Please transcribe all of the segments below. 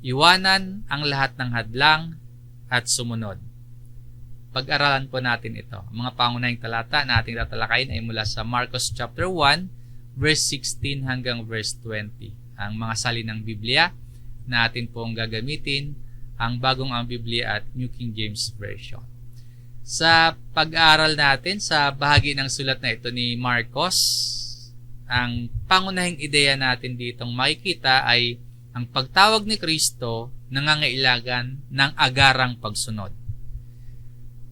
Iwanan ang lahat ng hadlang at sumunod. Pag-aralan po natin ito. Ang mga pangunahing talata na ating tatalakayin ay mula sa Marcos chapter 1, verse 16 hanggang verse 20. Ang mga salinang Biblia na atin pong gagamitin, ang Bagong ang Biblia at New King James Version. Sa pag-aaral natin sa bahagi ng sulat na ito ni Marcos, ang pangunahing ideya natin ditong makikita ay ang pagtawag ni Kristo nangangailangan ng agarang pagsunod.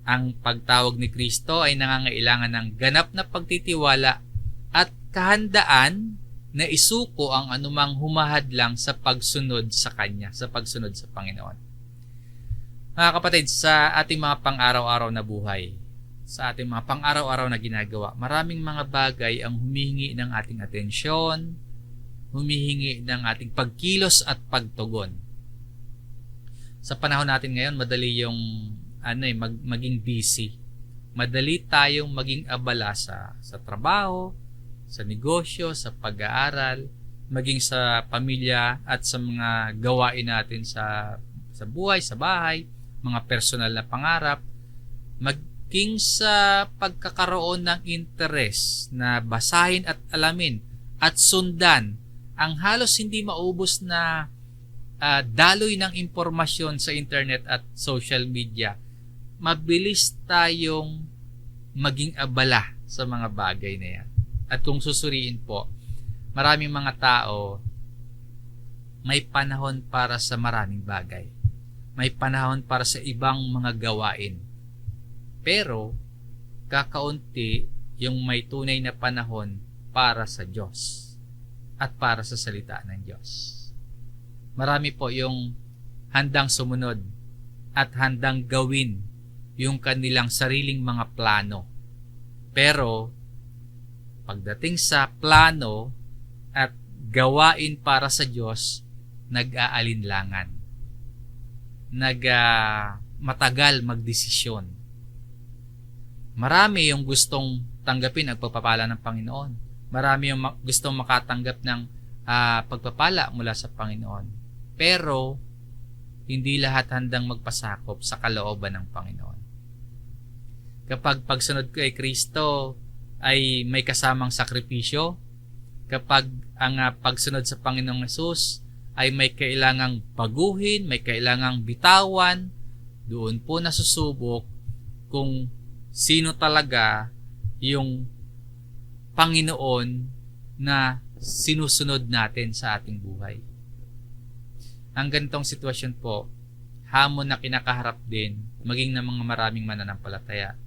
Ang pagtawag ni Kristo ay nangangailangan ng ganap na pagtitiwala at kahandaan na isuko ang anumang humahadlang sa pagsunod sa Kanya, sa pagsunod sa Panginoon. Mga kapatid, sa ating mga pang-araw-araw na buhay, sa ating mga pang-araw-araw na ginagawa, maraming mga bagay ang humihingi ng ating atensyon, humihingi ng ating pagkilos at pagtugon. Sa panahon natin ngayon, madali yung maging busy. Madali tayong maging abala sa trabaho, sa negosyo, sa pag-aaral, maging sa pamilya at sa mga gawain natin sa buhay, sa bahay, mga personal na pangarap, maging sa pagkakaroon ng interes na basahin at alamin at sundan ang halos hindi maubos na daloy ng impormasyon sa internet at social media. Mabilis tayong maging abala sa mga bagay na yan. At kung susuriin po, maraming mga tao may panahon para sa maraming bagay. May panahon para sa ibang mga gawain. Pero, kakaunti yung may tunay na panahon para sa Diyos at para sa salita ng Diyos. Marami po yung handang sumunod at handang gawin yung kanilang sariling mga plano. Pero, pagdating sa plano at gawain para sa Diyos, nag-aalinlangan. Matagal magdesisyon. Marami yung gustong tanggapin ang pagpapala ng Panginoon. Marami yung gustong makatanggap ng pagpapala mula sa Panginoon. Pero, hindi lahat handang magpasakop sa kalooban ng Panginoon. Kapag pagsunod kay Kristo ay may kasamang sakripisyo, kapag ang pagsunod sa Panginoong Hesus ay may kailangang baguhin, may kailangang bitawan, doon po nasusubok kung sino talaga yung Panginoon na sinusunod natin sa ating buhay. Ang ganitong sitwasyon po, hamon na kinakaharap din maging ng mga maraming mananampalataya.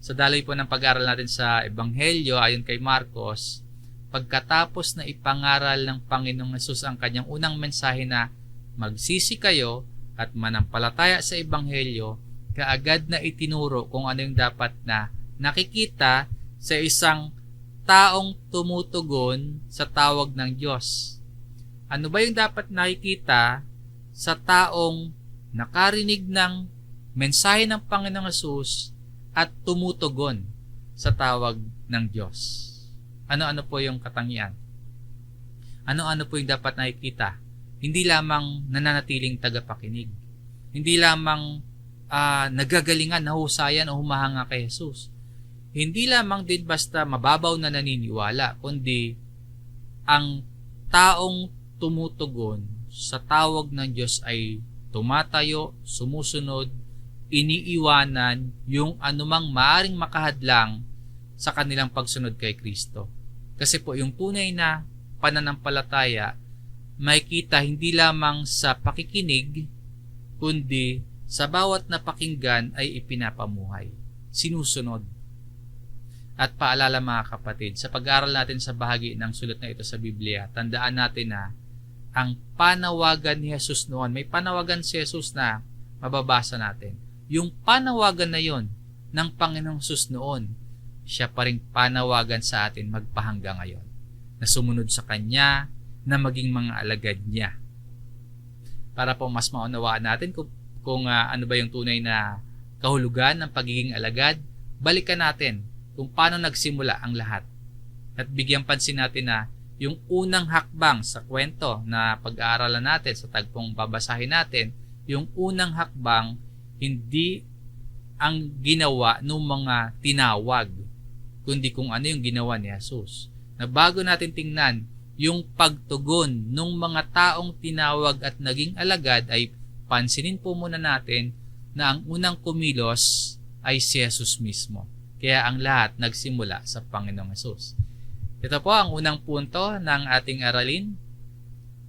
Sa daloy po ng pag-aaral natin sa Ebanghelyo ayon kay Marcos, pagkatapos na ipangaral ng Panginoong Hesus ang kanyang unang mensahe na magsisi kayo at manampalataya sa Ebanghelyo, kaagad na itinuro kung ano yung dapat na nakikita sa isang taong tumutugon sa tawag ng Diyos. Ano ba yung dapat nakikita sa taong nakarinig ng mensahe ng Panginoong Hesus at tumutugon sa tawag ng Diyos? Ano-ano po yung katangian? Ano-ano po yung dapat nakikita? Hindi lamang nananatiling tagapakinig. Hindi lamang nagagalingan, nahusayan o humahanga kay Jesus. Hindi lamang din basta mababaw na naniniwala, kundi ang taong tumutugon sa tawag ng Diyos ay tumatayo, sumusunod, iniiwanan yung anumang maaring makahadlang sa kanilang pagsunod kay Kristo. Kasi po yung tunay na pananampalataya may kita hindi lamang sa pakikinig, kundi sa bawat napakinggan ay ipinapamuhay, sinusunod. At paalala mga kapatid, sa pag-aaral natin sa bahagi ng sulat na ito sa Biblia, tandaan natin na ang panawagan ni Jesus noon, may panawagan si Jesus na mababasa natin. Yung panawagan na yon ng Panginoong Jesus noon, siya pa rin panawagan sa atin magpahanggang ngayon. Na sumunod sa Kanya, na maging mga alagad niya. Para po mas maunawaan natin kung ano ba yung tunay na kahulugan ng pagiging alagad, balikan natin kung paano nagsimula ang lahat. At bigyan pansin natin na yung unang hakbang sa kwento na pag-aaralan natin, sa tagpong babasahin natin, yung unang hakbang, hindi ang ginawa ng mga tinawag, kundi kung ano yung ginawa ni Jesus. Na bago natin tingnan yung pagtugon ng mga taong tinawag at naging alagad, ay pansinin po muna natin na ang unang kumilos ay si Jesus mismo. Kaya ang lahat nagsimula sa Panginoong Jesus. Ito po ang unang punto ng ating aralin.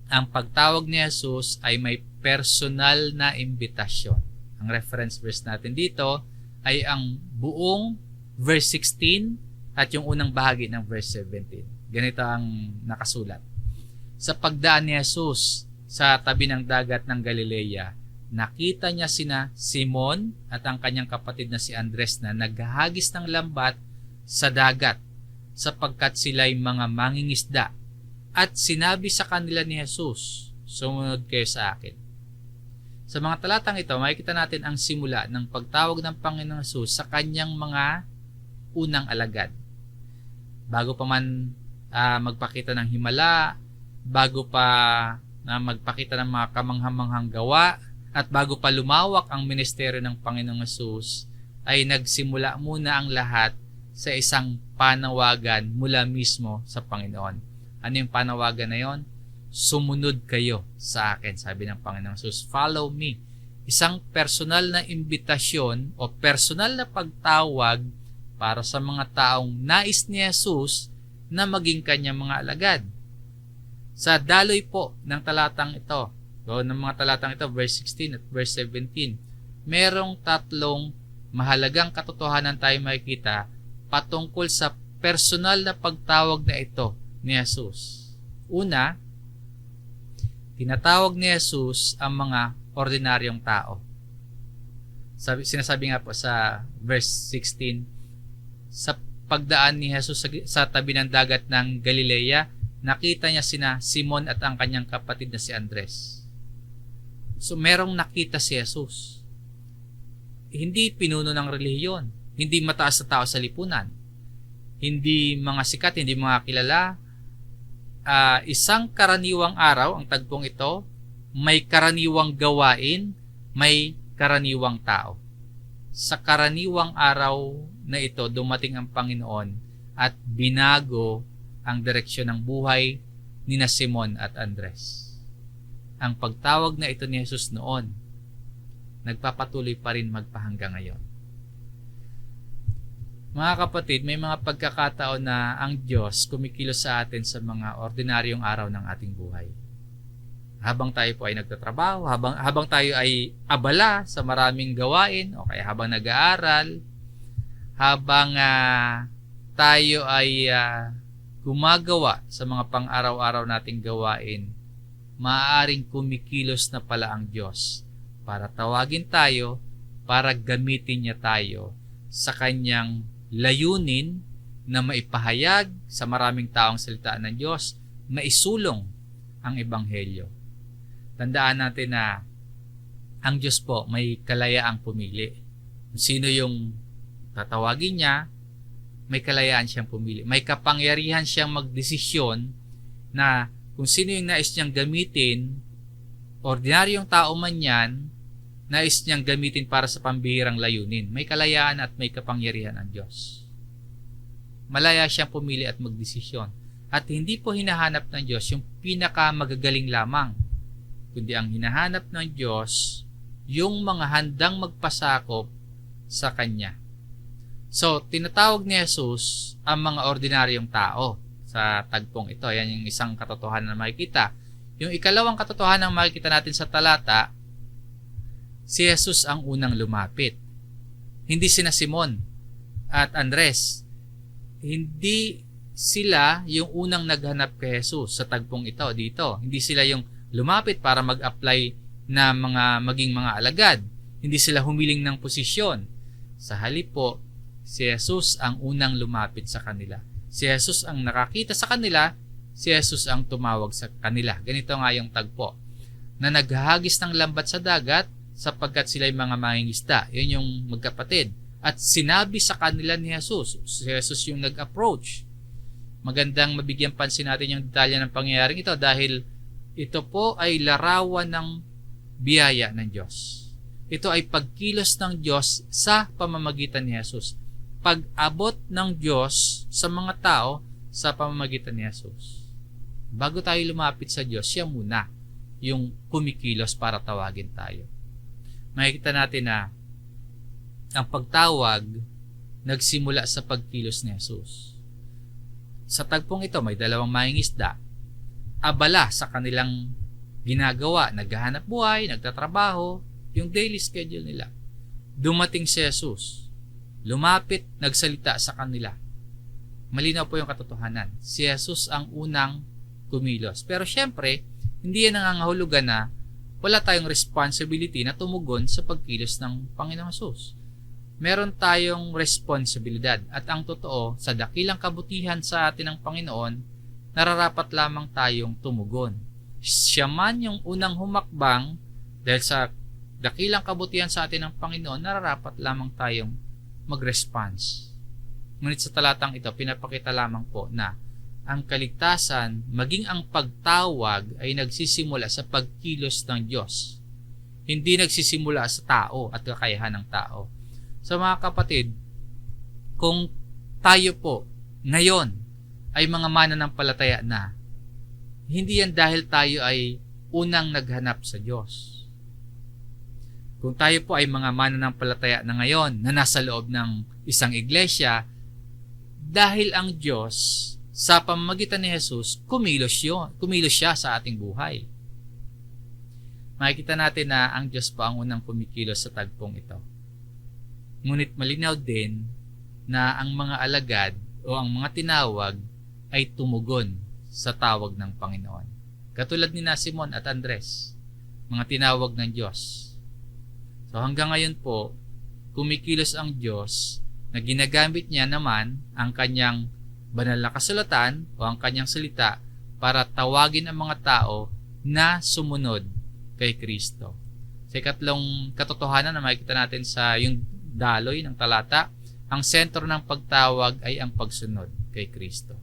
Ang pagtawag ni Jesus ay may personal na imbitasyon. Ang reference verse natin dito ay ang buong verse 16 at yung unang bahagi ng verse 17. Ganito ang nakasulat. Sa pagdaan ni Jesus sa tabi ng dagat ng Galilea, nakita niya sina Simon at ang kanyang kapatid na si Andres na naghahagis ng lambat sa dagat sapagkat sila'y mga mangingisda. At sinabi sa kanila ni Jesus, sumunod kayo sa akin. Sa mga talatang ito, makikita natin ang simula ng pagtawag ng Panginoong Jesus sa kanyang mga unang alagad. Bago pa man magpakita ng himala, bago pa magpakita ng mga kamanghamanghang gawa, at bago pa lumawak ang ministeryo ng Panginoong Jesus, ay nagsimula muna ang lahat sa isang panawagan mula mismo sa Panginoon. Ano yung panawagan na yon? Sumunod kayo sa akin, sabi ng Panginoong Jesus. Follow me. Isang personal na imbitasyon o personal na pagtawag para sa mga taong nais ni Jesus na maging kanyang mga alagad. Sa daloy po ng talatang ito, ng mga talatang ito, verse 16 at verse 17, merong tatlong mahalagang katotohanan tayo makikita patungkol sa personal na pagtawag na ito ni Jesus. Una, tinatawag ni Jesus ang mga ordinaryong tao. Sinasabi nga po sa verse 16, sa pagdaan ni Jesus sa tabi ng dagat ng Galilea, nakita niya sina Simon at ang kanyang kapatid na si Andres. So merong nakita si Jesus. Hindi pinuno ng relihiyon, hindi mataas na tao sa lipunan, hindi mga sikat, hindi mga kilala. Isang karaniwang araw, ang tagpong ito, may karaniwang gawain, may karaniwang tao. Sa karaniwang araw na ito, dumating ang Panginoon at binago ang direksyon ng buhay ni na Simon at Andres. Ang pagtawag na ito ni Jesus noon, nagpapatuloy pa rin magpahanggang ngayon. Mga kapatid, may mga pagkakataon na ang Diyos kumikilos sa atin sa mga ordinaryong araw ng ating buhay. Habang tayo po ay nagtatrabaho, habang tayo ay abala sa maraming gawain, o kaya habang nag-aaral, habang tayo ay gumagawa sa mga pang-araw-araw nating gawain, maaaring kumikilos na pala ang Diyos para tawagin tayo, para gamitin niya tayo sa kanyang layunin na maipahayag sa maraming taong salita ng Diyos, maisulong ang Ebanghelyo. Tandaan natin na ang Diyos po may kalayaang pumili. Kung sino yung tatawagin niya, may kalayaan siyang pumili. May kapangyarihan siyang magdesisyon na kung sino yung nais niyang gamitin, ordinaryong tao man yan, nais niyang gamitin para sa pambihirang layunin. May kalayaan at may kapangyarihan ang Diyos. Malaya siyang pumili at magdesisyon. At hindi po hinahanap ng Diyos yung pinakamagagaling lamang, kundi ang hinahanap ng Diyos yung mga handang magpasakop sa Kanya. So, tinatawag ni Jesus ang mga ordinaryong tao sa tagpong ito. Yan yung isang katotohanan na makikita. Yung ikalawang katotohanan na makikita natin sa talata, si Jesus ang unang lumapit. Hindi sina Simon at Andres. Hindi sila yung unang naghanap kay Jesus sa tagpong ito dito. Hindi sila yung lumapit para mag-apply na maging mga alagad. Hindi sila humiling ng posisyon. Sa halip po, si Jesus ang unang lumapit sa kanila. Si Jesus ang nakakita sa kanila, si Jesus ang tumawag sa kanila. Ganito nga yung tagpo. Na naghahagis ng lambat sa dagat, sapagkat sila'y mga mangingisda. Yun yung magkapatid. At sinabi sa kanila ni Jesus. Si Jesus yung nag-approach. Magandang mabigyan pansin natin yung detalye ng pangyayaring ito dahil ito po ay larawan ng biyaya ng Diyos. Ito ay pagkilos ng Diyos sa pamamagitan ni Jesus. Pag-abot ng Diyos sa mga tao sa pamamagitan ni Jesus. Bago tayo lumapit sa Diyos, siya muna yung kumikilos para tawagin tayo. Makikita natin na ang pagtawag nagsimula sa pagkilos ni Jesus. Sa tagpong ito, may dalawang mangingisda. Abala sa kanilang ginagawa, naghahanap buhay, nagtatrabaho, yung daily schedule nila. Dumating si Jesus, lumapit, nagsalita sa kanila. Malinaw po yung katotohanan. Si Jesus ang unang kumilos. Pero syempre, hindi yan nangangahulugan na wala tayong responsibility na tumugon sa pagkilos ng Panginoong Jesus. Meron tayong responsibilidad at ang totoo, sa dakilang kabutihan sa atin ng Panginoon, nararapat lamang tayong tumugon. Siya man yung unang humakbang dahil sa dakilang kabutihan sa atin ng Panginoon, nararapat lamang tayong mag-response. Ngunit sa talatang ito, pinapakita lamang po na ang kaligtasan, maging ang pagtawag ay nagsisimula sa pagkilos ng Diyos. Hindi nagsisimula sa tao at kakayahan ng tao. So mga kapatid, kung tayo po ngayon ay mga mananampalataya na, hindi yan dahil tayo ay unang naghanap sa Diyos. Kung tayo po ay mga mananampalataya na ngayon na nasa loob ng isang iglesia, dahil ang Diyos sa pamamagitan ni Jesus, kumilos siya sa ating buhay. Makikita natin na ang Diyos po ang unang kumikilos sa tagpong ito. Ngunit malinaw din na ang mga alagad o ang mga tinawag ay tumugon sa tawag ng Panginoon. Katulad ni Simon at Andres, mga tinawag ng Diyos. So hanggang ngayon po, kumikilos ang Diyos na ginagamit niya naman ang kanyang banal na kasulatan o ang kanyang salita para tawagin ang mga tao na sumunod kay Kristo. Sa ikatlong katotohanan na makikita natin sa yung daloy ng talata, ang sentro ng pagtawag ay ang pagsunod kay Kristo.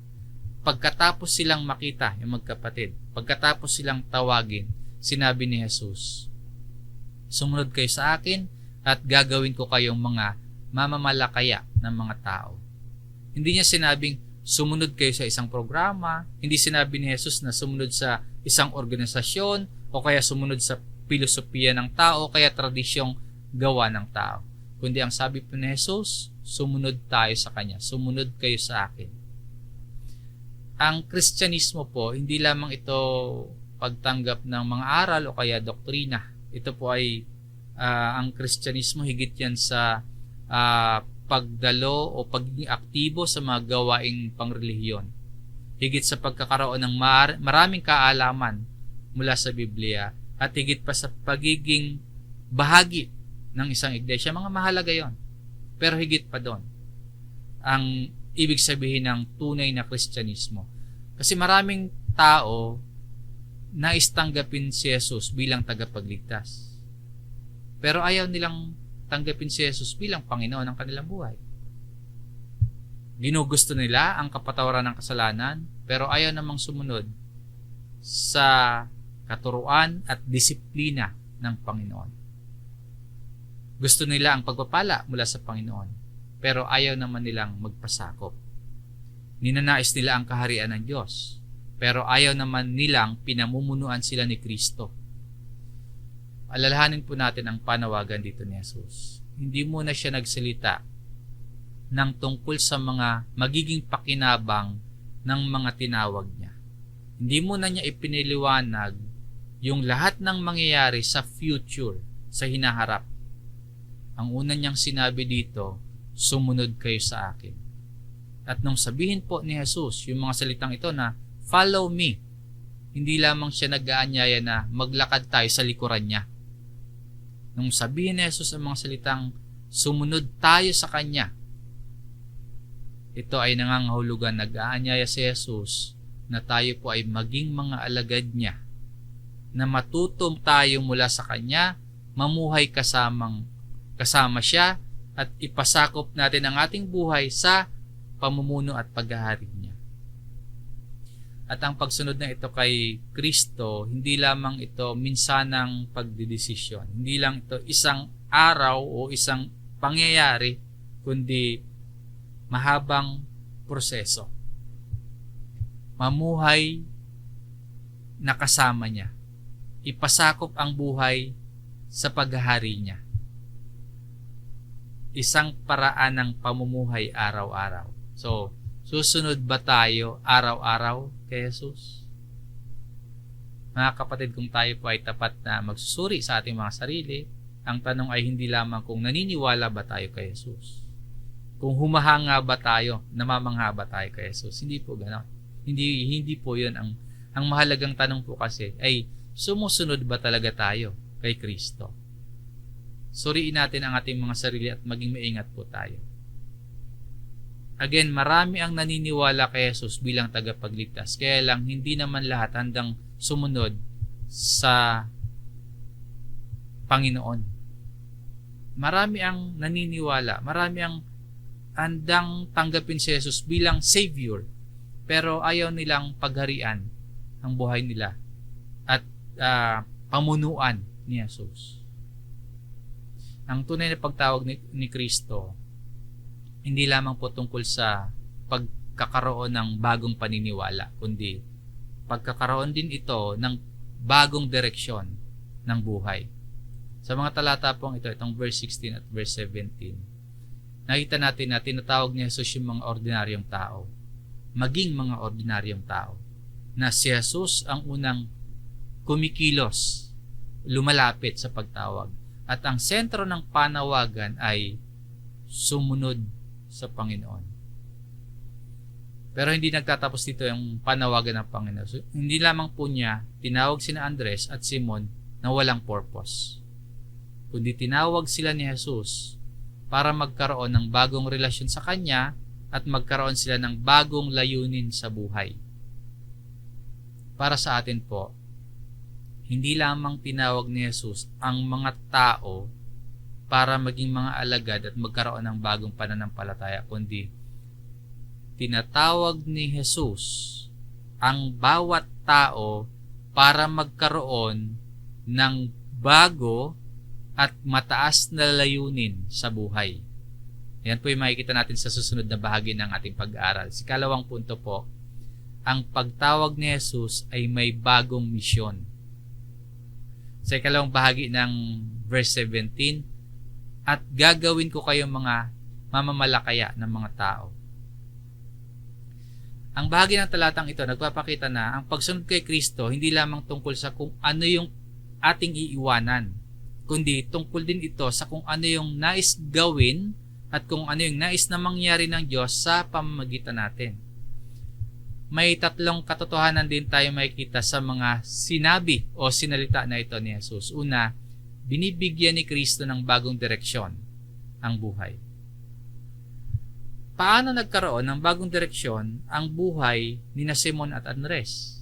Pagkatapos silang makita, yung magkapatid, pagkatapos silang tawagin, sinabi ni Jesus, sumunod kayo sa akin at gagawin ko kayong mga mamamalakaya ng mga tao. Hindi niya sinabing sumunod kayo sa isang programa, hindi sinabi ni Jesus na sumunod sa isang organisasyon o kaya sumunod sa filosofiya ng tao o kaya tradisyong gawa ng tao. Kundi ang sabi po ni Jesus, sumunod tayo sa Kanya, sumunod kayo sa akin. Ang Kristyanismo po, hindi lamang ito pagtanggap ng mga aral o kaya doktrina. Ito po ay ang Kristyanismo higit yan sa pagdalo o pagiging aktibo sa mga gawaing pangrelihiyon. Higit sa pagkakaroon ng maraming kaalaman mula sa Biblia at higit pa sa pagiging bahagi ng isang iglesia. Mga mahalaga yon. Pero higit pa doon ang ibig sabihin ng tunay na Kristyanismo. Kasi maraming tao nais tanggapin si Jesus bilang tagapagligtas. Pero ayaw nilang tanggapin si Jesus bilang Panginoon ng kanilang buhay. Ginugusto nila ang kapatawaran ng kasalanan, pero ayaw namang sumunod sa katuruan at disiplina ng Panginoon. Gusto nila ang pagpapala mula sa Panginoon, pero ayaw naman nilang magpasakop. Ninanais nila ang kaharian ng Diyos, pero ayaw naman nilang pinamumunuan sila ni Kristo. Alalahanin po natin ang panawagan dito ni Jesus. Hindi muna siya nagsalita ng tungkol sa mga magiging pakinabang ng mga tinawag niya. Hindi muna niya ipiniliwanag yung lahat ng mangyayari sa future, sa hinaharap. Ang una niyang sinabi dito, sumunod kayo sa akin. At nung sabihin po ni Jesus yung mga salitang ito na, follow me, hindi lamang siya nag-aanyaya na maglakad tayo sa likuran niya. Nung sabihin ni Jesus ang mga salitang, sumunod tayo sa Kanya, ito ay nangangahulugan, nag-aanyaya si Jesus na tayo po ay maging mga alagad niya, na matuto tayo mula sa Kanya, mamuhay kasama siya at ipasakop natin ang ating buhay sa pamumuno at paghahari niya. At ang pagsunod na ito kay Kristo, hindi lamang ito minsanang pagdidesisyon. Hindi lang ito isang araw o isang pangyayari, kundi mahabang proseso. Mamuhay na kasama niya. Ipasakop ang buhay sa paghahari niya. Isang paraan ng pamumuhay araw-araw. So, susunod ba tayo araw-araw kay Jesus? Mga kapatid, kung tayo po ay tapat na magsusuri sa ating mga sarili, ang tanong ay hindi lamang kung naniniwala ba tayo kay Jesus. Kung humahanga ba tayo, namamangha ba tayo kay Jesus. Hindi po gano'n. Hindi po yun. Ang mahalagang tanong po kasi ay sumusunod ba talaga tayo kay Kristo? Suriin natin ang ating mga sarili at maging maingat po tayo. Again, marami ang naniniwala kay Jesus bilang tagapagligtas. Kaya lang, hindi naman lahat handang sumunod sa Panginoon. Marami ang naniniwala. Marami ang handang tanggapin si Jesus bilang Savior. Pero ayaw nilang pagharian ang buhay nila at pamunuan ni Jesus. Ang tunay na pagtawag ni Kristo, hindi lamang po tungkol sa pagkakaroon ng bagong paniniwala, kundi pagkakaroon din ito ng bagong direksyon ng buhay. Sa mga talata pong ito, itong verse 16 at verse 17, nakita natin na tinatawag ni Jesus yung mga ordinaryong tao, maging mga ordinaryong tao, na si Jesus ang unang kumikilos, lumalapit sa pagtawag. At ang sentro ng panawagan ay sumunod sa Panginoon. Pero hindi nagtatapos dito yung panawagan ng Panginoon. So, hindi lamang po niya tinawag sina Andres at Simon na walang purpose, kundi tinawag sila ni Jesus para magkaroon ng bagong relasyon sa Kanya at magkaroon sila ng bagong layunin sa buhay. Para sa atin po, hindi lamang tinawag ni Jesus ang mga tao para maging mga alagad at magkaroon ng bagong pananampalataya, kundi tinatawag ni Jesus ang bawat tao para magkaroon ng bago at mataas na layunin sa buhay. Yan po yung makikita natin sa susunod na bahagi ng ating pag-aaral. Sa ikalawang punto po, ang pagtawag ni Jesus ay may bagong misyon. Sa ikalawang bahagi ng verse 17, at gagawin ko kayong mga mamamalakaya ng mga tao. Ang bahagi ng talatang ito nagpapakita na ang pagsunod kay Kristo hindi lamang tungkol sa kung ano yung ating iiwanan, kundi tungkol din ito sa kung ano yung nais gawin at kung ano yung nais na mangyari ng Diyos sa pamamagitan natin. May tatlong katotohanan din tayo makikita sa mga sinabi o sinalita na ito ni Jesus. Una, binibigyan ni Kristo ng bagong direksyon ang buhay. Paano nagkaroon ng bagong direksyon ang buhay ni na Simon at Andres?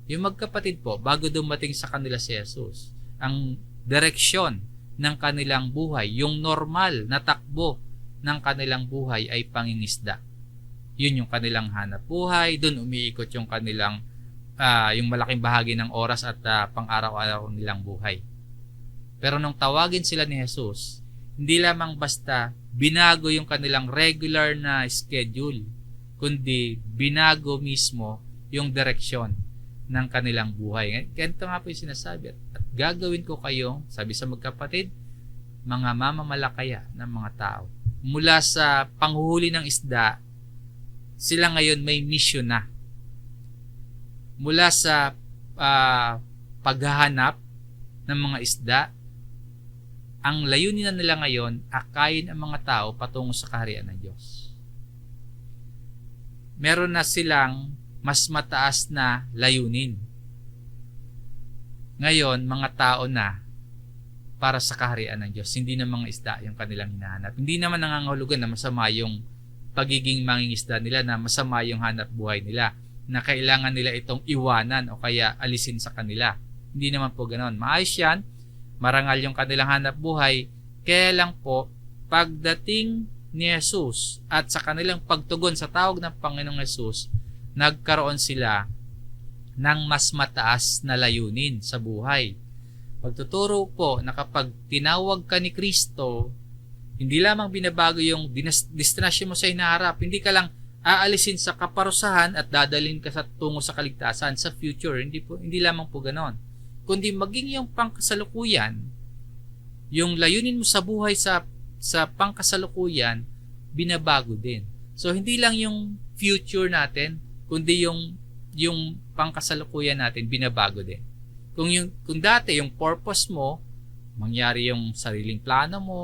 Yung magkapatid po, bago dumating sa kanila si Jesus, ang direksyon ng kanilang buhay, yung normal na takbo ng kanilang buhay ay pangingisda. Yun yung kanilang hanap buhay, doon umiikot yung kanilang yung malaking bahagi ng oras at pang-araw-araw nilang buhay. Pero nung tawagin sila ni Jesus, hindi lamang basta binago yung kanilang regular na schedule, kundi binago mismo yung direksyon ng kanilang buhay. Ganito nga po yung sinasabi, at gagawin ko kayo, sabi sa magkapatid, mga mamamalakaya ng mga tao. Mula sa panghuhuli ng isda, sila ngayon may mission na. Mula sa paghahanap ng mga isda, ang layunin na nila ngayon, akayin ang mga tao patungo sa kaharian ng Diyos. Meron na silang mas mataas na layunin. Ngayon, mga tao na para sa kaharian ng Diyos, hindi na mga isda yung kanilang hinahanap. Hindi naman nangangahulugan na masama yung pagiging mangingisda nila, na masama yung hanap buhay nila, na kailangan nila itong iwanan o kaya alisin sa kanila. Hindi naman po ganoon. Maayos yan, marangal yung kanilang hanap buhay, kaya lang po, pagdating ni Jesus at sa kanilang pagtugon sa tawag ng Panginoong Jesus, nagkaroon sila ng mas mataas na layunin sa buhay. Pagtuturo po na kapag tinawag ka ni Kristo, hindi lamang binabago yung destinasyon mo sa hinaharap. Hindi ka lang aalisin sa kaparusahan at dadalhin ka sa tungo sa kaligtasan sa future. Hindi lamang po ganon. Kundi maging yung pangkasalukuyan, yung layunin mo sa buhay sa pangkasalukuyan, binabago din. So hindi lang yung future natin, kundi yung pangkasalukuyan natin binabago din. Kung dati yung purpose mo, mangyari yung sariling plano mo,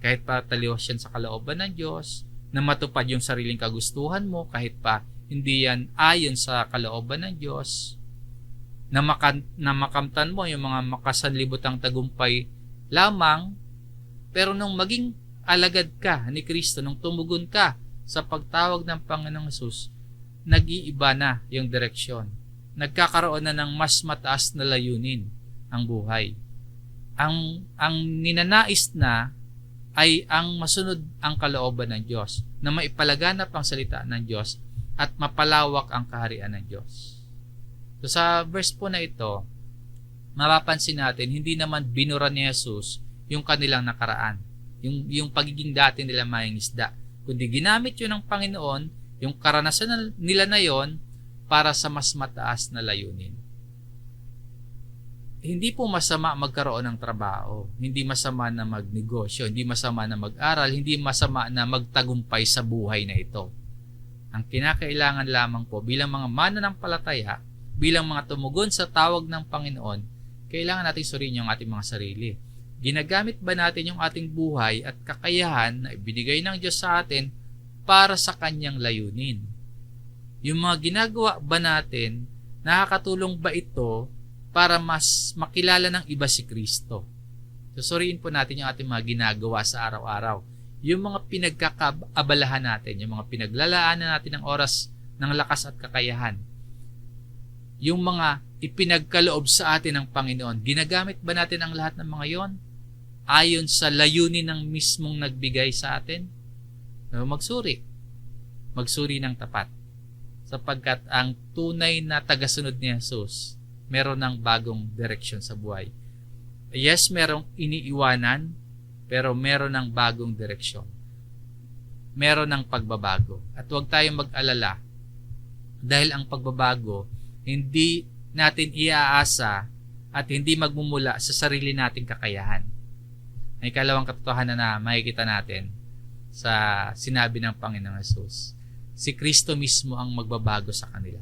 kahit pa taliwas yan sa kalooban ng Diyos, na matupad yung sariling kagustuhan mo, kahit pa hindi yan ayon sa kalooban ng Diyos, na makamtan mo yung mga makasanlibutang tagumpay lamang, pero nung maging alagad ka ni Kristo, nung tumugon ka sa pagtawag ng Panginoong Hesus, nag-iiba na yung direksyon. Nagkakaroon na ng mas mataas na layunin ang buhay. Ang ninanais na ay ang masunod ang kalooban ng Diyos, na maipalaganap ang salita ng Diyos at mapalawak ang kaharian ng Diyos. So sa verse po na ito, mapapansin natin, hindi naman binura ni Jesus yung kanilang nakaraan, yung pagiging dati nila mangingisda, kundi ginamit yun ng Panginoon, yung karanasan nila na yon para sa mas mataas na layunin. Hindi po masama magkaroon ng trabaho, hindi masama na magnegosyo, hindi masama na mag-aral, hindi masama na magtagumpay sa buhay na ito. Ang kinakailangan lamang po bilang mga mananampalataya, bilang mga tumugon sa tawag ng Panginoon, kailangan natin suriin yung ating mga sarili. Ginagamit ba natin yung ating buhay at kakayahan na ibinigay ng Diyos sa atin para sa Kanyang layunin? Yung mga ginagawa ba natin, nakakatulong ba ito para mas makilala ng iba si Kristo? Susuriin po natin yung ating mga ginagawa sa araw-araw. Yung mga pinagkakaabalahan natin, yung mga pinaglalaanan natin ng oras ng lakas at kakayahan. Yung mga ipinagkaloob sa atin ng Panginoon, ginagamit ba natin ang lahat ng mga yon ayon sa layunin ng mismong nagbigay sa atin? Magsuri ng tapat, sapagkat ang tunay na tagasunod ni Jesus meron ng bagong direksyon sa buhay. Yes, merong iniiwanan, pero meron ng bagong direksyon. Meron ng pagbabago. At huwag tayong mag-alala dahil ang pagbabago hindi natin iaasa at hindi magmumula sa sarili nating kakayahan. May kalawang katotohanan na makikita natin sa sinabi ng Panginoong Hesus. Si Kristo mismo ang magbabago sa kanila.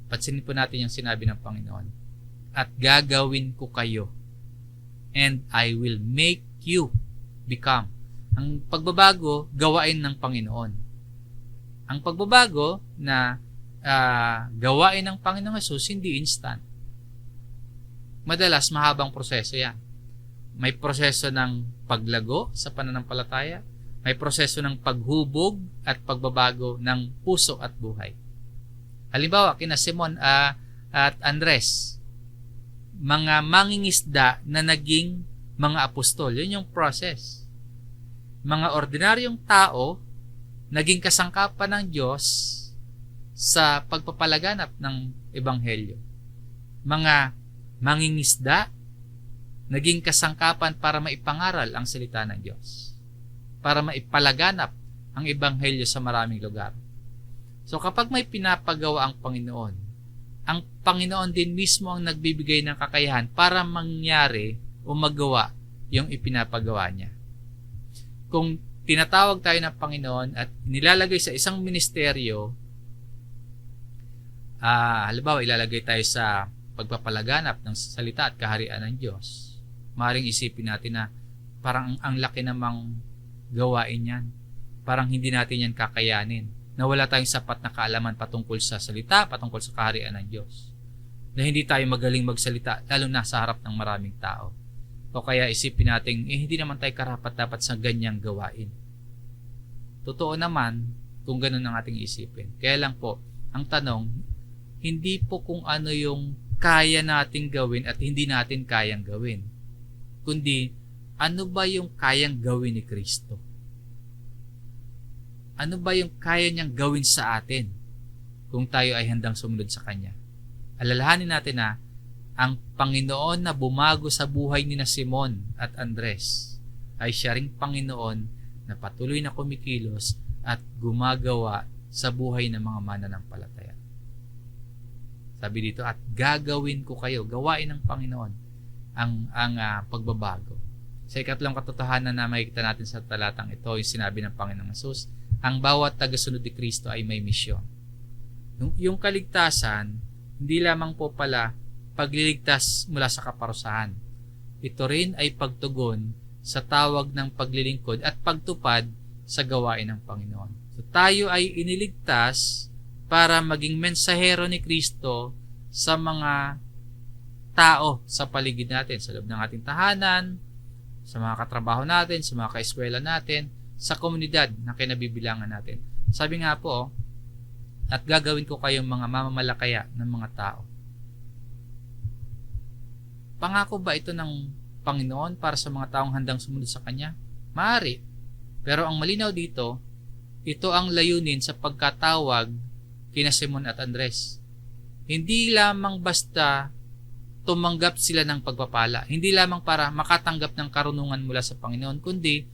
Pansinin po natin yung sinabi ng Panginoon. At gagawin ko kayo, and I will make you become. Ang pagbabago, gawain ng Panginoon. Ang pagbabago na gawain ng Panginoong Hesus, hindi instant. Madalas, mahabang proseso yan. May proseso ng paglago sa pananampalataya, may proseso ng paghubog at pagbabago ng puso at buhay. Halimbawa, kina Simon at Andres, mga mangingisda na naging mga apostol. Yun yung process. Mga ordinaryong tao, naging kasangkapan ng Diyos sa pagpapalaganap ng Ebanghelyo. Mga mangingisda, naging kasangkapan para maipangaral ang salita ng Diyos. Para maipalaganap ang Ebanghelyo sa maraming lugar. So kapag may pinapagawa ang Panginoon din mismo ang nagbibigay ng kakayahan para mangyari o magawa yung ipinapagawa niya. Kung tinatawag tayo ng Panginoon at nilalagay sa isang ministeryo, halimbawa ilalagay tayo sa pagpapalaganap ng salita at kaharian ng Diyos, maaaring isipin natin na parang ang laki namang gawain yan. Parang hindi natin yan kakayanin. Na wala tayong sapat na kaalaman patungkol sa salita, patungkol sa kaharian ng Diyos. Na hindi tayo magaling magsalita, lalo na sa harap ng maraming tao. O kaya isipin natin, hindi naman tayo karapat-dapat sa ganyang gawain. Totoo naman kung ganun ang ating isipin. Kaya lang po, ang tanong, hindi po kung ano yung kaya nating gawin at hindi natin kayang gawin. Kundi, ano ba yung kayang gawin ni Kristo? Ano ba yung kaya niyang gawin sa atin kung tayo ay handang sumunod sa Kanya? Alalahanin natin na ang Panginoon na bumago sa buhay ni na Simon at Andres ay siya ring Panginoon na patuloy na kumikilos at gumagawa sa buhay ng mga mananampalataya. Sabi dito, at gagawin ko kayo, gawain ng Panginoon ang pagbabago. Sa ikatlong katotohanan na makikita natin sa talatang ito, yung sinabi ng Panginoong Hesus, ang bawat tagasunod ni Kristo ay may misyon. Yung kaligtasan, hindi lamang po pala pagliligtas mula sa kaparusahan. Ito rin ay pagtugon sa tawag ng paglilingkod at pagtupad sa gawain ng Panginoon. So, tayo ay iniligtas para maging mensahero ni Kristo sa mga tao sa paligid natin, sa loob ng ating tahanan, sa mga katrabaho natin, sa mga kaeskwela natin, sa komunidad na kinabibilangan natin. Sabi nga po, at gagawin ko kayong mga mamamalakaya ng mga tao. Pangako ba ito ng Panginoon para sa mga taong handang sumunod sa Kanya? Maaari. Pero ang malinaw dito, ito ang layunin sa pagkatawag kina Simon at Andres. Hindi lamang basta tumanggap sila ng pagpapala. Hindi lamang para makatanggap ng karunungan mula sa Panginoon, kundi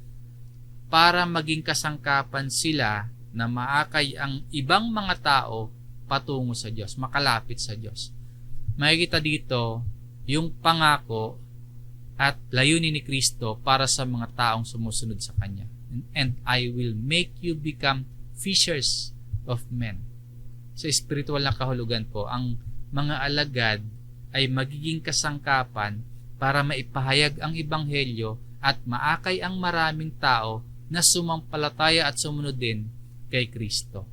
para maging kasangkapan sila na maakay ang ibang mga tao patungo sa Diyos, makalapit sa Diyos. Makikita dito yung pangako at layunin ni Kristo para sa mga taong sumusunod sa Kanya. And I will make you become fishers of men. Sa spiritual na kahulugan po, ang mga alagad ay magiging kasangkapan para maipahayag ang ebanghelyo at maakay ang maraming tao na sumampalataya at sumunod din kay Kristo.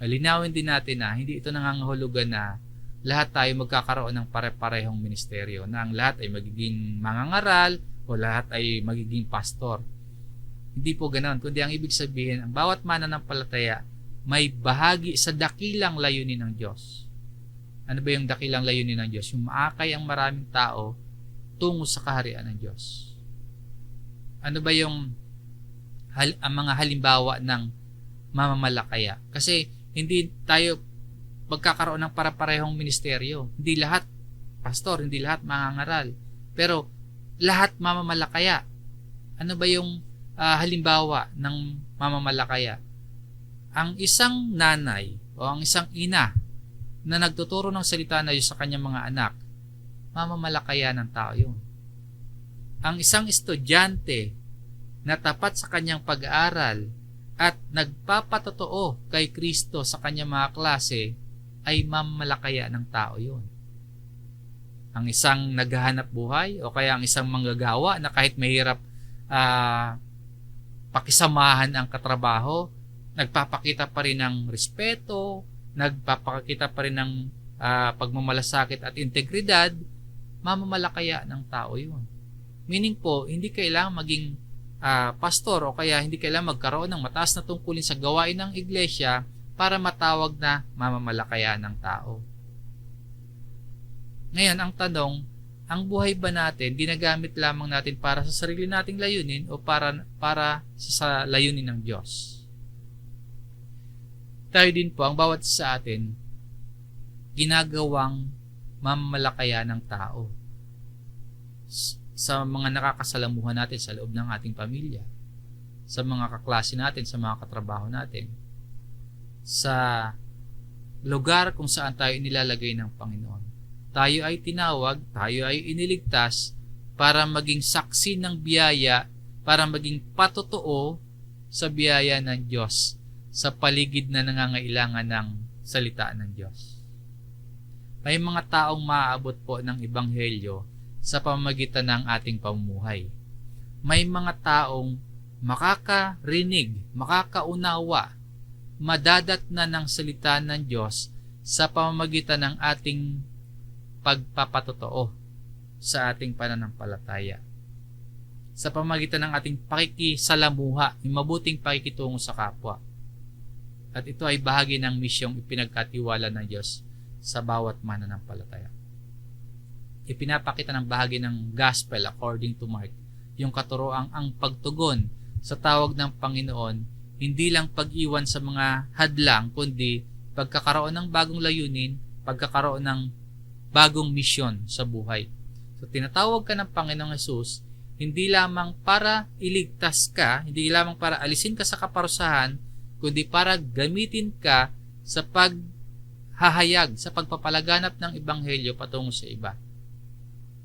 Linawin din natin na hindi ito nangangahulugan na lahat tayo magkakaroon ng pare-parehong ministeryo, na ang lahat ay magiging mangangaral o lahat ay magiging pastor. Hindi po ganoon, kundi ang ibig sabihin, ang bawat mananampalataya may bahagi sa dakilang layunin ng Diyos. Ano ba yung dakilang layunin ng Diyos? Yung maakay ang maraming tao tungo sa kaharian ng Diyos. Ano ba yung ang mga halimbawa ng mamamalakaya? Kasi hindi tayo magkakaroon ng para-parehong ministeryo. Hindi lahat pastor, hindi lahat mangangaral. Pero lahat mamamalakaya. Ano ba yung halimbawa ng mamamalakaya? Ang isang nanay o ang isang ina na nagtuturo ng salita ng Diyos sa kanyang mga anak, mamamalakaya ng tao yun. Ang isang estudyante na tapat sa kanyang pag-aaral at nagpapatotoo kay Kristo sa kanyang mga klase, ay mamamalakaya ng tao yun. Ang isang naghahanap buhay o kaya ang isang manggagawa na kahit mahirap pakisamahan ang katrabaho, nagpapakita pa rin ng respeto, nagpapakita pa rin ng pagmamalasakit at integridad, mamamalakaya ng tao yun. Meaning po, hindi kailangan maging pastor o kaya hindi kailangan magkaroon ng mataas na tungkulin sa gawain ng iglesia para matawag na mamamalakaya ng tao. Ngayon, ang tanong, ang buhay ba natin ginagamit lamang natin para sa sarili nating layunin o para sa layunin ng Diyos? Tayo din po, ang bawat sa atin, ginagawang mamamalakaya ng tao sa mga nakakasalamuhan natin sa loob ng ating pamilya, sa mga kaklase natin, sa mga katrabaho natin, sa lugar kung saan tayo inilalagay ng Panginoon. Tayo ay tinawag, tayo ay iniligtas para maging saksi ng biyaya, para maging patotoo sa biyaya ng Diyos sa paligid na nangangailangan ng salita ng Diyos. May mga taong maaabot po ng ebanghelyo sa pamamagitan ng ating pamumuhay. May mga taong makakarinig, makakaunawa, madadatnan ng salita ng Diyos sa pamamagitan ng ating pagpapatotoo sa ating pananampalataya. Sa pamamagitan ng ating pakikisalamuha, yung mabuting pakikitungo sa kapwa. At ito ay bahagi ng misyong ipinagkatiwala ng Diyos sa bawat mananampalataya. Ipinapakita ng bahagi ng gospel according to Mark, yung katuroang ang pagtugon sa tawag ng Panginoon, hindi lang pag-iwan sa mga hadlang, kundi pagkakaroon ng bagong layunin pagkakaroon ng bagong misyon sa buhay. So tinatawag ka ng Panginoong Hesus hindi lamang para iligtas ka, hindi lamang para alisin ka sa kaparusahan, kundi para gamitin ka sa paghahayag, sa pagpapalaganap ng Ebanghelyo patungo sa iba.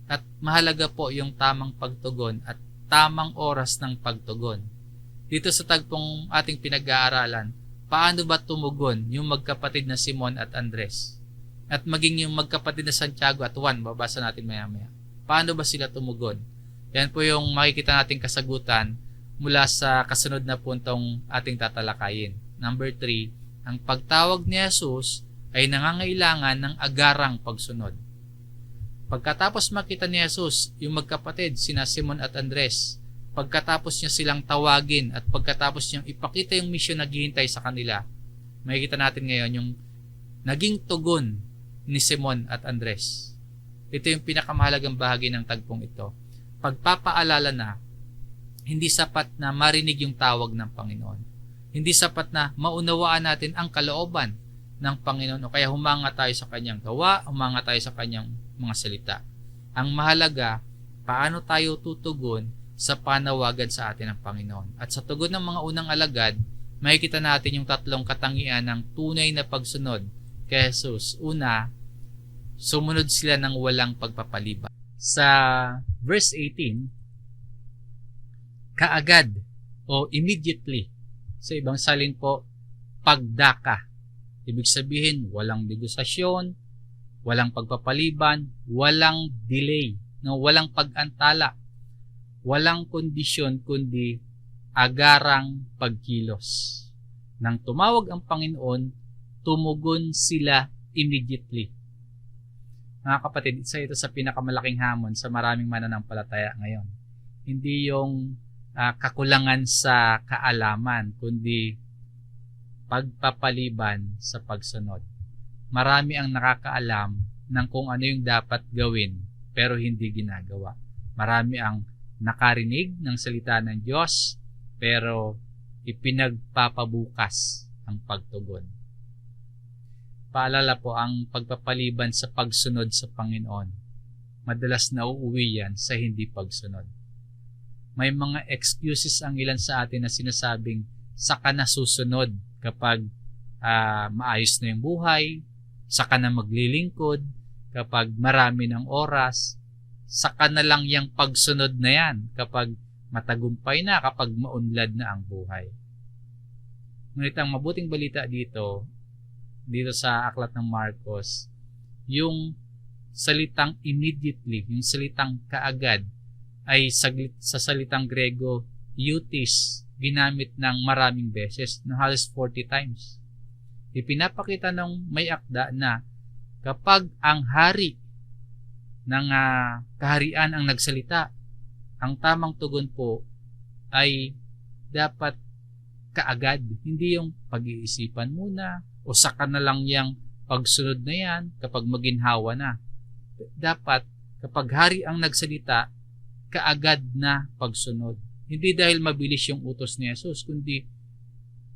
At mahalaga po yung tamang pagtugon at tamang oras ng pagtugon. Dito sa tagpong ating pinag-aaralan, paano ba tumugon yung magkapatid na Simon at Andres? At maging yung magkapatid na Santiago at Juan, babasa natin maya-maya. Paano ba sila tumugon? Yan po yung makikita nating kasagutan mula sa kasunod na puntong ating tatalakayin. Number 3, ang pagtawag ni Jesus ay nangangailangan ng agarang pagsunod. Pagkatapos makita ni Jesus yung magkapatid, sina Simon at Andres, pagkatapos niya silang tawagin at pagkatapos niyang ipakita yung misyon na naghihintay sa kanila, makikita natin ngayon yung naging tugon ni Simon at Andres. Ito yung pinakamahalagang bahagi ng tagpong ito. Pagpapaalala na hindi sapat na marinig yung tawag ng Panginoon. Hindi sapat na maunawaan natin ang kalooban ng Panginoon o kaya humanga tayo sa kanyang gawa, humanga tayo sa kanyang mga salita. Ang mahalaga, paano tayo tutugon sa panawagan sa atin ng Panginoon. At sa tugon ng mga unang alagad, makikita natin yung tatlong katangian ng tunay na pagsunod kay Jesus. Una, sumunod sila ng walang pagpapaliban. Sa verse 18, kaagad o immediately. Sa ibang salin po, pagdaka. Ibig sabihin, walang negosasyon, walang pagpapaliban, walang delay, no? Walang pag-antala, walang kondisyon, kundi agarang pagkilos. Nang tumawag ang Panginoon, tumugon sila immediately. Mga kapatid, isa ito sa pinakamalaking hamon sa maraming mananampalataya ngayon. Hindi yung kakulangan sa kaalaman, kundi pagpapaliban sa pagsunod. Marami ang nakakaalam ng kung ano yung dapat gawin, pero hindi ginagawa. Marami ang nakarinig ng salita ng Diyos, pero ipinagpapabukas ang pagtugon. Paalala po, ang pagpapaliban sa pagsunod sa Panginoon, madalas nauuwi yan sa hindi pagsunod. May mga excuses ang ilan sa atin na sinasabing saka na susunod kapag maayos na yung buhay, saka na maglilingkod, kapag marami ng oras, saka na lang yung pagsunod na yan kapag matagumpay na, kapag maunlad na ang buhay. Ngunit ang mabuting balita dito sa aklat ng Marcos, yung salitang immediately, yung salitang kaagad, ay sa salitang Grego, eutis, ginamit ng maraming beses, no, halos 40 times. Ipinapakita ng may akda na kapag ang hari ng kaharian ang nagsalita, ang tamang tugon po ay dapat kaagad, hindi yung pag-iisipan muna, o saka na lang yung pagsunod na yan kapag maginhawa na. Dapat, kapag hari ang nagsalita, kaagad na pagsunod. Hindi dahil mabilis yung utos ni Jesus, kundi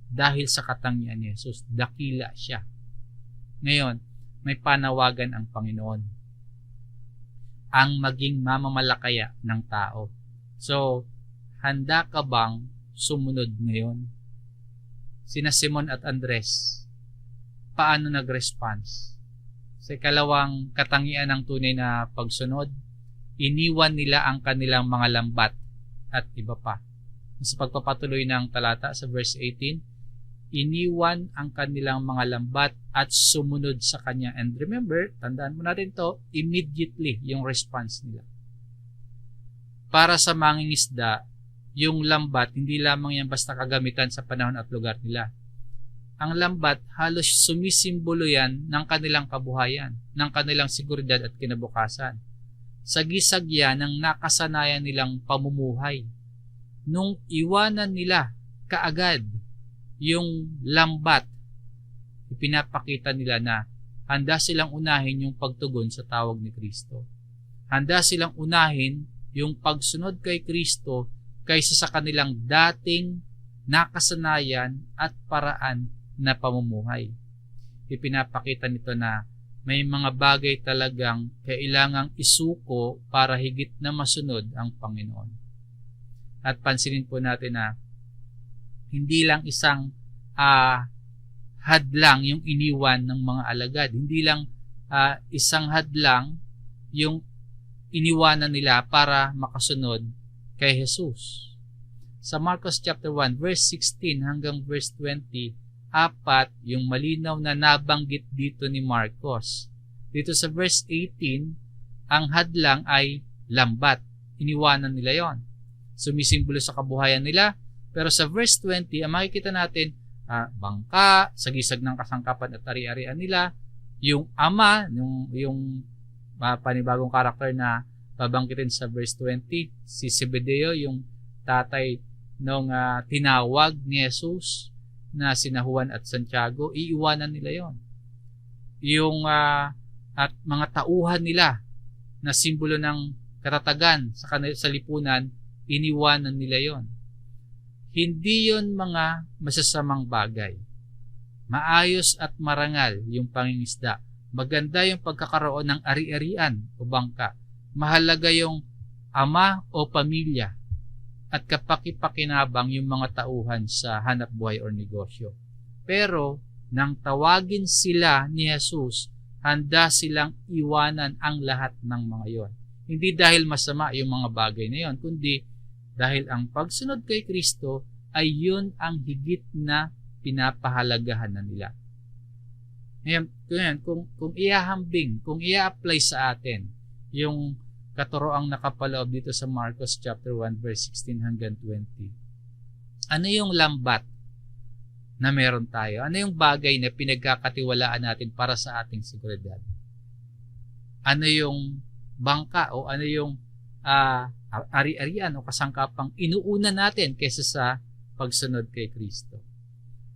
dahil sa katangian ni Jesus. Dakila siya. Ngayon, may panawagan ang Panginoon. Ang maging mamamalakaya ng tao. So, handa ka bang sumunod ngayon? Sina Simon at Andres, paano nag-response? Sa ikalawang katangian ng tunay na pagsunod, iniwan nila ang kanilang mga lambat at iba pa. Sa pagpapatuloy ng talata sa verse 18, iniwan ang kanilang mga lambat at sumunod sa Kanya. And remember, tandaan mo natin to, immediately yung response nila. Para sa mangingisda, yung lambat, hindi lamang yan basta kagamitan sa panahon at lugar nila. Ang lambat, halos sumisimbolo yan ng kanilang kabuhayan, ng kanilang seguridad at kinabukasan. Sagisag yan ng nakasanayan nilang pamumuhay. Nung iwanan nila kaagad yung lambat, ipinapakita nila na handa silang unahin yung pagtugon sa tawag ni Kristo. Handa silang unahin yung pagsunod kay Kristo kaysa sa kanilang dating nakasanayan at paraan na pamumuhay. Ipinapakita nito na may mga bagay talagang kailangang isuko para higit na masunod ang Panginoon. At pansinin po natin na hindi lang isang hadlang yung iniwan ng mga alagad. Hindi lang isang hadlang yung iniwanan nila para makasunod kay Jesus. Sa Marcos chapter 1, verse 16 hanggang verse 20, apat yung malinaw na nabanggit dito ni Marcos. Dito sa verse 18, ang hadlang ay lambat. Iniwanan nila yon. Sumisimbolo sa kabuhayan nila. Pero sa verse 20, ang makikita natin, bangka, sagisag ng kasangkapan at ari-arian nila. Yung ama, yung panibagong karakter na babanggitin sa verse 20, si Zebedeo, yung tatay nung tinawag ni Jesus na sina Juan at Santiago, iiwanan nila yon. Yung at mga tauhan nila na simbolo ng katatagan sa lipunan, iniwanan nila yon. Hindi yon mga masasamang bagay. Maayos at marangal yung pangingisda. Maganda yung pagkakaroon ng ari-arian o bangka. Mahalaga yung ama o pamilya at kapaki-pakinabang yung mga tauhan sa hanap buhay o negosyo. Pero nang tawagin sila ni Jesus, handa silang iwanan ang lahat ng mga yon. Hindi dahil masama yung mga bagay na yon, kundi dahil ang pagsunod kay Kristo ay yun ang higit na pinapahalagahan na nila. Ngayon, kung iahambing, kung ia-apply sa atin yung katuroang nakapaloob dito sa Marcos chapter 1 verse 16 hanggang 20. Ano yung lambat na meron tayo? Ano yung bagay na pinagkakatiwalaan natin para sa ating seguridad? Ano yung bangka o ano yung ari-arian o kasangkapang inuuna natin kaysa sa pagsunod kay Kristo?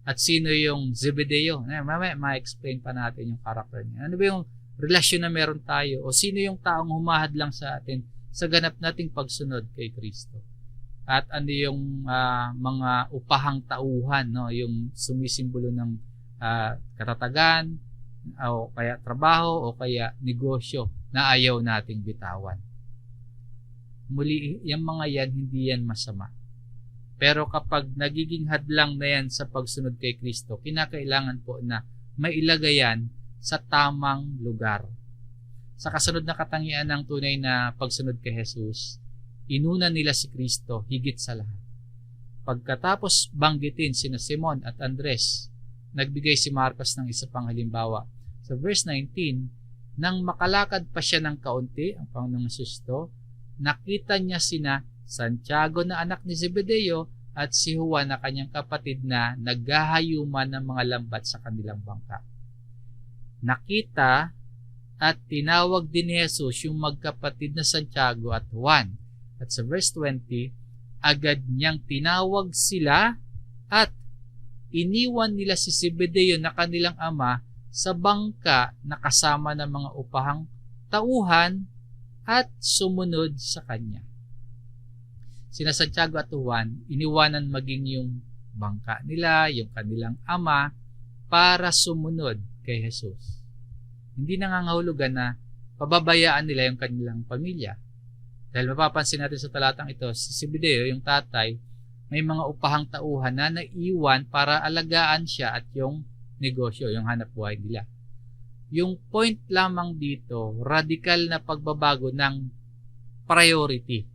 At sino yung Zebedeo? Mamaya ma-explain pa natin yung karakter niya. Ano ba yung relasyon na meron tayo o sino yung taong humahad lang sa atin sa ganap nating pagsunod kay Kristo? At ano yung mga upahang tauhan, no? Yung sumisimbolo ng katatagan o kaya trabaho o kaya negosyo na ayaw nating bitawan. Muli, yung mga yan, hindi yan masama. Pero kapag nagiging hadlang na yan sa pagsunod kay Kristo, kinakailangan po na mailagay yan sa tamang lugar. Sa kasunod na katangian ng tunay na pagsunod kay Jesus, inuna nila si Kristo higit sa lahat. Pagkatapos banggitin sina Simon at Andres, nagbigay si Marcos ng isa pang halimbawa. Sa verse 19, nang makalakad pa siya ng kaunti, ang Panginoong Jesus, nakita niya sina Santiago na anak ni Zebedeo at si Juan na kanyang kapatid na naghahayuman ng mga lambat sa kanilang bangka. Nakita at tinawag din ni Jesus yung magkapatid na Santiago at Juan. At sa verse 20, agad niyang tinawag sila at iniwan nila si Zebedeo na kanilang ama sa bangka na kasama ng mga upahang tauhan at sumunod sa kanya. Sina Santiago at Juan, iniwanan maging yung bangka nila, yung kanilang ama, para sumunod kay Jesus. Hindi nangangahulugan na pababayaan nila yung kanilang pamilya. Dahil mapapansin natin sa talatang ito, si Zebedeo, yung tatay, may mga upahang tauhan na naiwan para alagaan siya at yung negosyo, yung hanap buhay nila. Yung point lamang dito, radikal na pagbabago ng priority.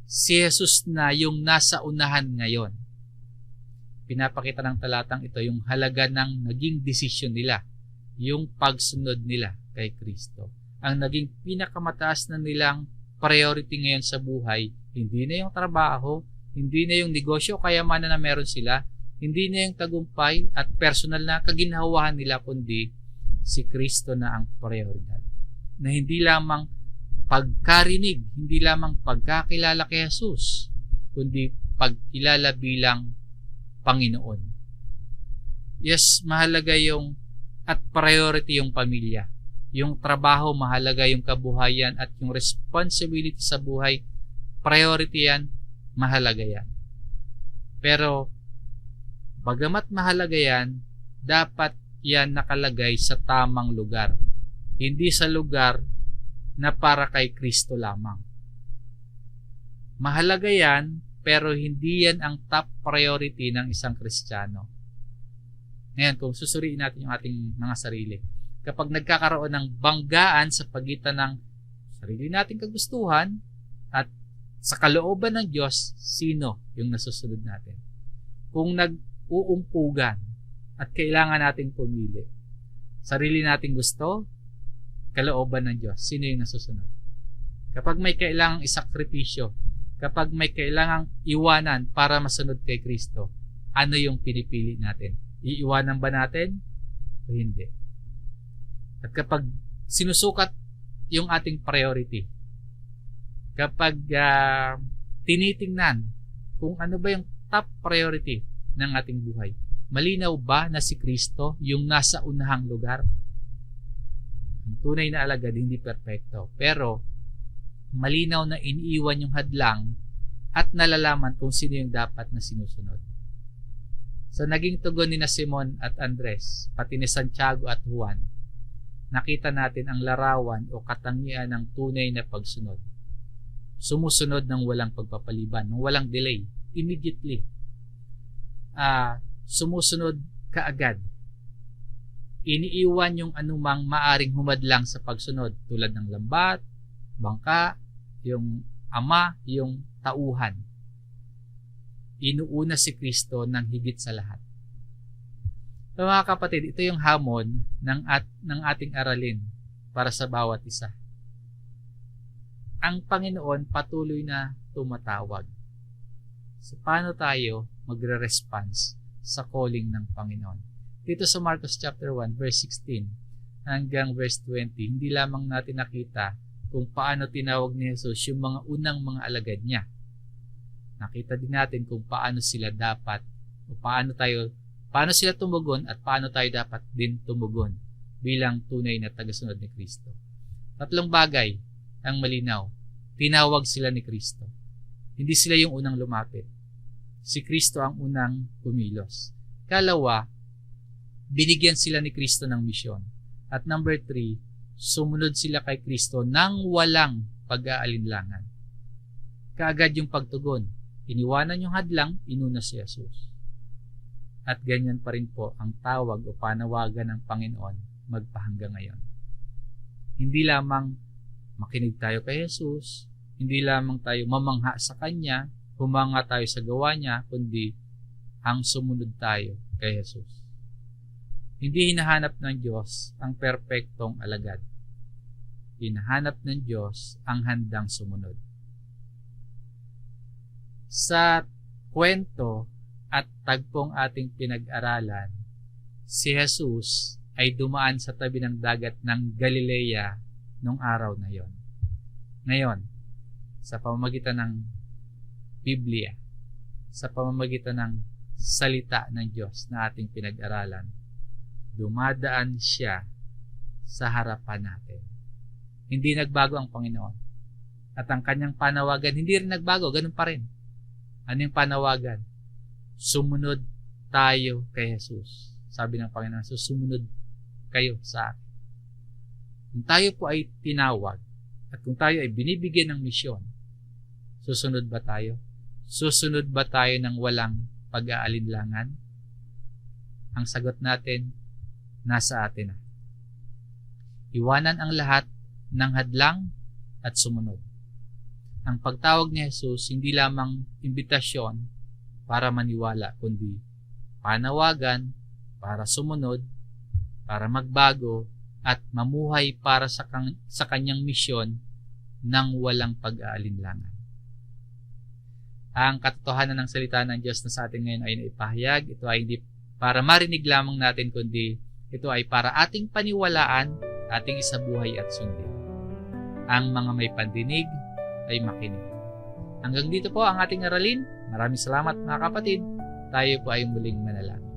Si Jesus na yung nasa unahan ngayon. Pinapakita ng talatang ito yung halaga ng naging desisyon nila, yung pagsunod nila kay Kristo. Ang naging pinakamataas na nilang priority ngayon sa buhay, hindi na yung trabaho, hindi na yung negosyo, kayamanan na meron sila, hindi na yung tagumpay at personal na kaginhawahan nila, kundi si Kristo na ang prioridad. Na hindi lamang pagkarinig, hindi lamang pagkakilala kay Jesus, kundi pagkilala bilang Panginoon. Yes, mahalaga yung at priority yung pamilya. Yung trabaho, mahalaga yung kabuhayan at yung responsibility sa buhay, priority yan, mahalaga yan. Pero, bagamat mahalaga yan, dapat yan nakalagay sa tamang lugar. hindi sa lugar na para kay Kristo lamang. Mahalaga yan, pero hindi yan ang top priority ng isang Kristiyano. Ngayon, kung susuriin natin yung ating mga sarili, kapag nagkakaroon ng banggaan sa pagitan ng sarili nating kagustuhan at sa kalooban ng Diyos, sino yung nasusunod natin? Kung nag-uumpugan at kailangan nating pumili, sarili nating gusto, kalooban ng Diyos, sino yung nasusunod? Kapag may kailangang isakripisyo, kapag may kailangang iwanan para masunod kay Kristo, ano yung pinipili natin? Iiwanan ba natin o hindi? At kapag sinusukat yung ating priority, kapag tinitingnan kung ano ba yung top priority ng ating buhay, malinaw ba na si Kristo yung nasa unahang lugar? Ang tunay na alagad hindi perpekto, pero malinaw na iniiwan yung hadlang at nalalaman kung sino yung dapat na sinusunod. Sa naging tugon ni na Simon at Andres, pati ni Santiago at Juan, nakita natin ang larawan o katangian ng tunay na pagsunod. Sumusunod ng walang pagpapaliban, ng walang delay, immediately. Sumusunod kaagad. Iniiwan yung anumang maaring humadlang sa pagsunod tulad ng lambat, bangka, yung ama, yung tauhan. Inuuna si Kristo ng higit sa lahat. So, mga kapatid, ito yung hamon ng ating aralin para sa bawat isa. Ang Panginoon patuloy na tumatawag. So, paano tayo magre-response sa calling ng Panginoon? Dito sa Marcos chapter 1, verse 16 hanggang verse 20, hindi lamang natin nakita kung paano tinawag ni Jesus yung mga unang mga alagad niya. Nakita din natin kung paano sila dapat o paano sila tumugon at paano tayo dapat din tumugon bilang tunay na tagasunod ni Kristo. Tatlong bagay ang malinaw. Tinawag sila ni Kristo. Hindi sila yung unang lumapit. Si Kristo ang unang kumilos. Kalawa, binigyan sila ni Kristo ng misyon. At number 3, sumunod sila kay Kristo nang walang pag-aalinlangan. Kaagad yung pagtugon. Iniwanan yung hadlang, inuna si Jesus. At ganyan pa rin po ang tawag o panawagan ng Panginoon magpahanggang ngayon. Hindi lamang makinig tayo kay Jesus, hindi lamang tayo mamangha sa Kanya, humanga tayo sa gawa niya, kundi ang sumunod tayo kay Jesus. Hindi hinahanap ng Diyos ang perpektong alagad. Hinahanap ng Diyos ang handang sumunod. Sa kwento at tagpong ating pinag-aralan, si Jesus ay dumaan sa tabi ng dagat ng Galilea nung araw na yon. Ngayon, sa pamamagitan ng Biblia, sa pamamagitan ng salita ng Diyos na ating pinag-aralan, dumadaan siya sa harapan natin. Hindi nagbago ang Panginoon. At ang kanyang panawagan, hindi rin nagbago, ganun pa rin. Ano yung panawagan? Sumunod tayo kay Jesus. Sabi ng Panginoon, sumunod kayo sa akin. Kung tayo po ay tinawag at kung tayo ay binibigyan ng misyon, susunod ba tayo? Susunod ba tayo ng walang pag-aalinlangan? Ang sagot natin, nasa atin na. Iwanan ang lahat ng hadlang at sumunod. Ang pagtawag ni Jesus hindi lamang imbitasyon para maniwala, kundi panawagan para sumunod, para magbago at mamuhay para sa kanyang misyon nang walang pag-aalinlangan. Ang katotohanan ng salita ng Diyos na sa atin ngayon ay naipahayag. Ito ay hindi para marinig lamang natin, kundi ito ay para ating paniwalaan, ating isabuhay at sundin. Ang mga may pandinig ay makinig. Hanggang dito po ang ating aralin. Maraming salamat mga kapatid. Tayo po ay muling manalangin.